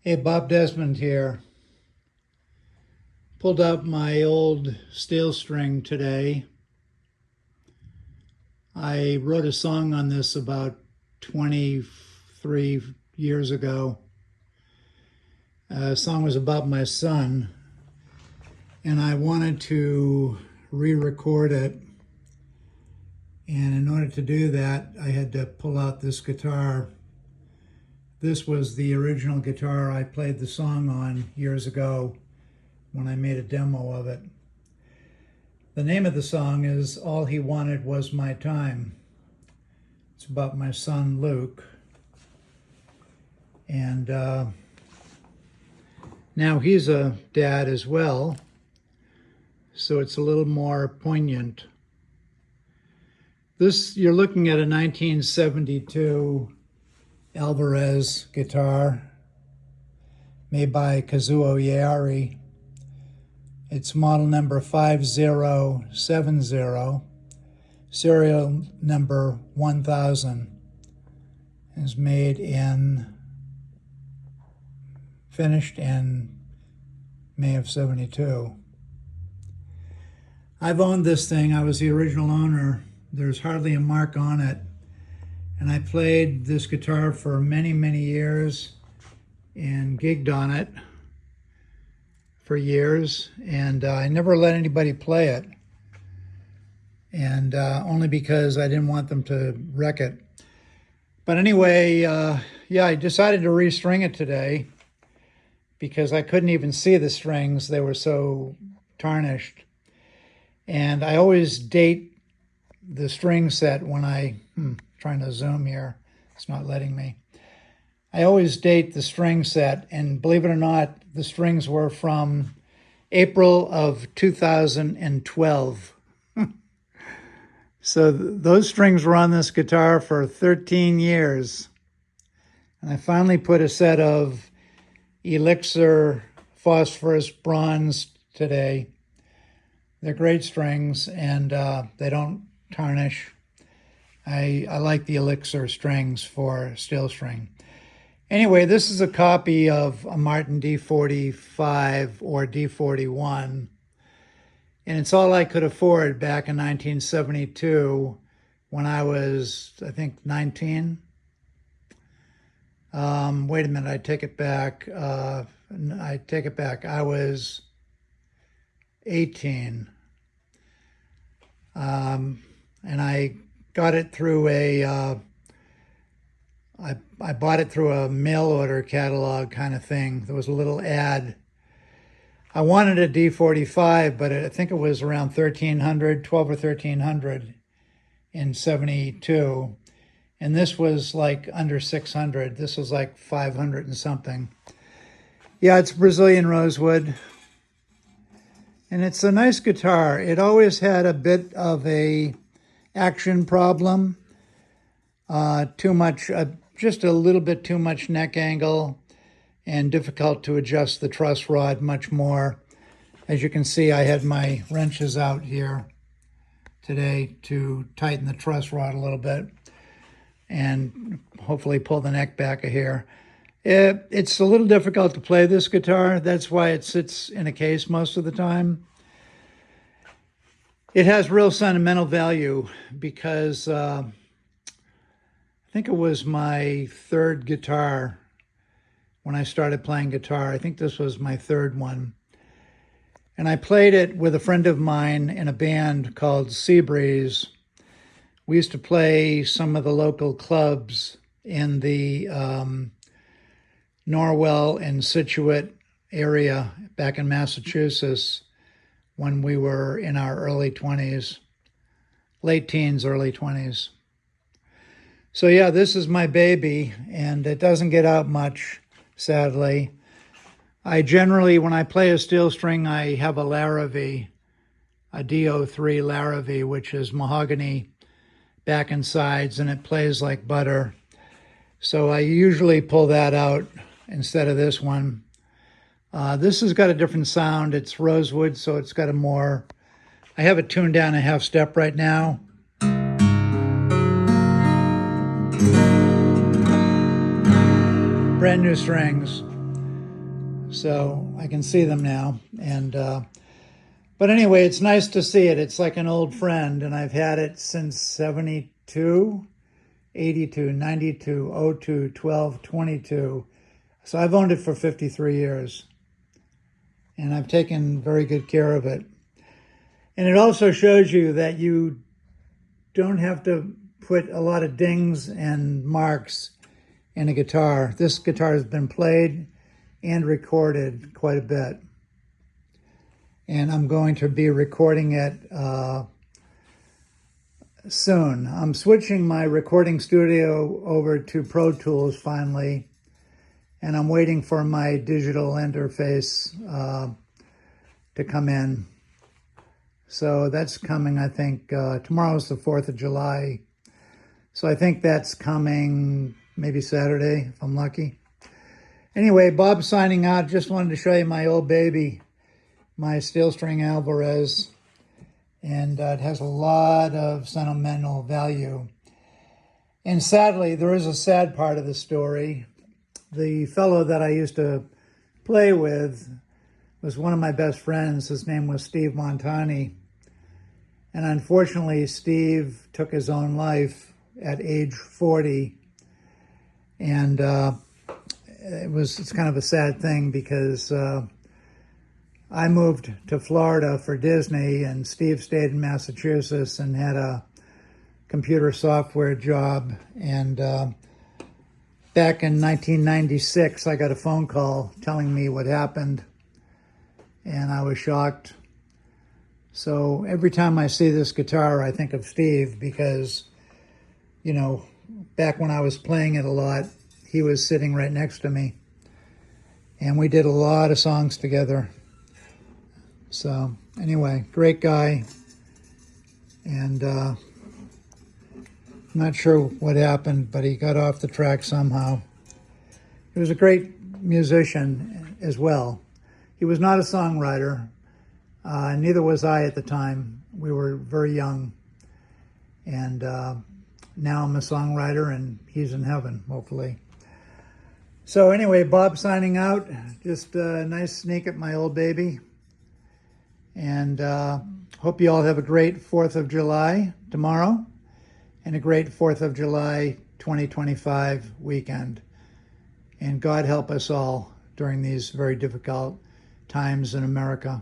Hey, Bob Desmond here. Pulled up my old steel string today. I wrote a song on this about 23 years ago. The song was about my son, and I wanted to re-record it. And in order to do that, I had to pull out this guitar. This was the original guitar I played the song on years ago when I made a demo of it. The name of the song is All He Wanted Was My Time. It's about my son Luke. And now he's a dad as well, so it's a little more poignant. You're looking at a 1972 Alvarez guitar made by Yairi. It's model number 5070, serial number 1000. Is finished in May of 72. I've owned this thing. I was the original owner. There's hardly a mark on it. And I played this guitar for many, many years and gigged on it for years, and I never let anybody play it, and only because I didn't want them to wreck it. But anyway, yeah, I decided to restring it today because I couldn't even see the strings. They were so tarnished. And I always date the string set when trying to zoom here. It's not letting me. I always date the string set, and believe it or not, the strings were from April of 2012. So those strings were on this guitar for 13 years. And I finally put a set of Elixir phosphorus bronze today. They're great strings, and they don't tarnish. I like the Elixir strings for steel string. Anyway, this is a copy of a Martin D45 or D41, and it's all I could afford back in 1972 when I was, I think, 19. Wait a minute, I take it back. I was 18. And I got it through I bought it through a mail order catalog kind of thing. There was a little ad. I wanted a D45, but I think it was around 1300, 12 or 1300 in 72. And this was like under 600. This was like 500 and something. Yeah, it's Brazilian rosewood. And it's a nice guitar. It always had a bit of a action problem. Just a little bit too much neck angle, and difficult to adjust the truss rod much more. As you can see, I had my wrenches out here today to tighten the truss rod a little bit and hopefully pull the neck back a hair. It's a little difficult to play this guitar. That's why it sits in a case most of the time. It has real sentimental value because I think it was my third guitar when I started playing guitar. I think this was my third one. And I played it with a friend of mine in a band called Seabreeze. We used to play some of the local clubs in the Norwell and Scituate area back in Massachusetts when we were in our early 20s, late teens, early 20s. So yeah, this is my baby, and it doesn't get out much, sadly. I generally, when I play a steel string, I have a Larrivee, a DO3 Larrivee, which is mahogany back and sides, and it plays like butter. So I usually pull that out instead of this one. This has got a different sound. It's rosewood, so it's got I have it tuned down a half step right now. Brand new strings. so I can see them now. And but anyway, it's nice to see it. It's like an old friend, and I've had it since 72, 82, 92, 02, 12, 22. So I've owned it for 53 years, and I've taken very good care of it. And it also shows you that you don't have to put a lot of dings and marks in a guitar. This guitar has been played and recorded quite a bit. And I'm going to be recording it soon. I'm switching my recording studio over to Pro Tools finally, and I'm waiting for my digital interface to come in. So that's coming, I think, tomorrow's the 4th of July. So I think that's coming maybe Saturday, if I'm lucky. Anyway, Bob's signing out. Just wanted to show you my old baby, my steel string Alvarez. And it has a lot of sentimental value. And sadly, there is a sad part of the story. The fellow that I used to play with was one of my best friends. His name was Steve Montani. And unfortunately, Steve took his own life at age 40. And it's kind of a sad thing because I moved to Florida for Disney, and Steve stayed in Massachusetts and had a computer software job. And back in 1996, I got a phone call telling me what happened, and I was shocked. So every time I see this guitar, I think of Steve because, you know, back when I was playing it a lot, he was sitting right next to me, and we did a lot of songs together. So anyway, great guy, and not sure what happened, but he got off the track somehow. He was a great musician as well. He was not a songwriter, neither was I at the time. We were very young, and now I'm a songwriter, and he's in heaven, hopefully. So anyway, Bob signing out. Just a nice sneak at my old baby. And hope you all have a great 4th of July tomorrow and a great 4th of July 2025 weekend. And God help us all during these very difficult times in America.